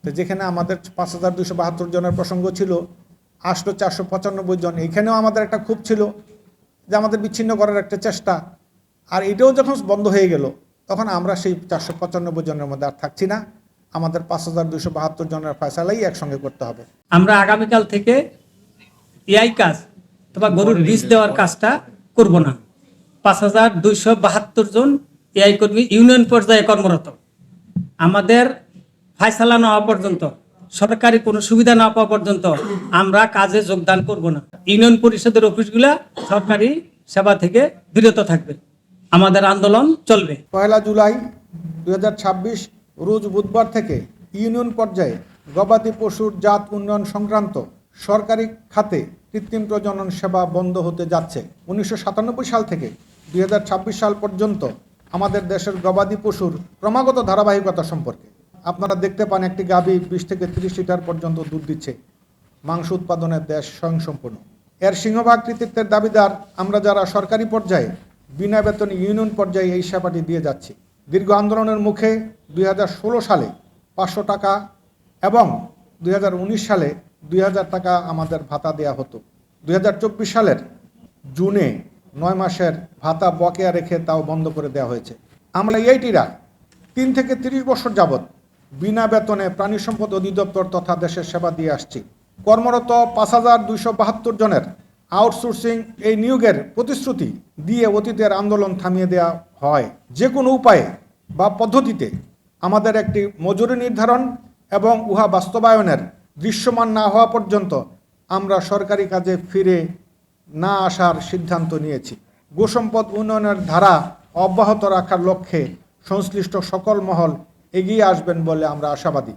তো যেখানে আমাদের ৫,২৭২ জনের প্রসঙ্গ ছিল, আসলো ৪৯৫ জন। এখানেও আমাদের একটা ক্ষোভ ছিল যে আমাদের বিচ্ছিন্ন করার একটা চেষ্টা, আর এটাও যখন বন্ধ হয়ে গেল তখন আমরা সেই ৪৯৫ জনের মধ্যে আর থাকছি না। আমাদের ৫,২৭২ জনের ফয়সালাই একসঙ্গে করতে হবে। আমরা আগামীকাল থেকে এআই কাজ অথবা গরুর বীজ দেওয়ার কাজটা করব না। ৫,২৭২ জন এআই কর্মী ইউনিয়ন পর্যায়ে কর্মরত। আমাদের ফায়সালা না হওয়া পর্যন্ত, সরকারি কোনো সুবিধা না পাওয়া পর্যন্ত আমরা কাজে যোগদান করব না। ইউনিয়ন পরিষদের অফিসগুলা সরকারি সেবা থেকে বিরত থাকবে। আমাদের আন্দোলন চলবে। ১ জুলাই ২০২৬ রোজ বুধবার থেকে ইউনিয়ন পর্যায়ে গবাদি পশুর জাত উন্নয়ন সংক্রান্ত সরকারি খাতে কৃত্রিম প্রজনন সেবা বন্ধ হতে যাচ্ছে। ১৯৯৭ সাল থেকে ২০২৬ সাল পর্যন্ত আমাদের দেশের গবাদি পশুর ক্রমাগত ধারাবাহিকতা সম্পর্কে আপনারা দেখতে পান, একটি গাভী ২০ থেকে ৩০ লিটার পর্যন্ত দুধ দিচ্ছে। মাংস উৎপাদনের দেশ স্বয়ংসম্পূর্ণ। এর সিংহভাগ কৃতিত্বের দাবিদার আমরা যারা সরকারি পর্যায়ে বিনা বেতনে ইউনিয়ন পর্যায়ে এই সেবাটি দিয়ে যাচ্ছি। দীর্ঘ আন্দোলনের মুখে ২০১৬ সালে ৫০০ টাকা এবং ২০১৯ সালে ২০০০ টাকা আমাদের ভাতা দেওয়া হতো। ২০২৪ সালের জুনে ৯ মাসের ভাতা বকেয়া রেখে তাও বন্ধ করে দেওয়া হয়েছে। আমরা এইটিরা ৩ থেকে ৩০ বছর যাবৎ বিনা বেতনে প্রাণী সম্পদ অধিদপ্তর তথা দেশের সেবা দিয়ে আসছি। কর্মরত ৫,২৭২ জনের আউটসোর্সিং এই নিয়োগের প্রতিশ্রুতি দিয়ে অতীতের আন্দোলন থামিয়ে দেওয়া হয়। যে কোনো উপায়ে বা পদ্ধতিতে আমাদের একটি মজুরি নির্ধারণ এবং উহা বাস্তবায়নের দৃশ্যমান না হওয়া পর্যন্ত আমরা সরকারি কাজে ফিরে না আসার সিদ্ধান্ত নিয়েছি। গোসম্পদ উন্নয়নের ধারা অব্যাহত রাখার লক্ষ্যে সংশ্লিষ্ট সকল মহল এগিয়ে আসবেন বলে আমরা আশাবাদী।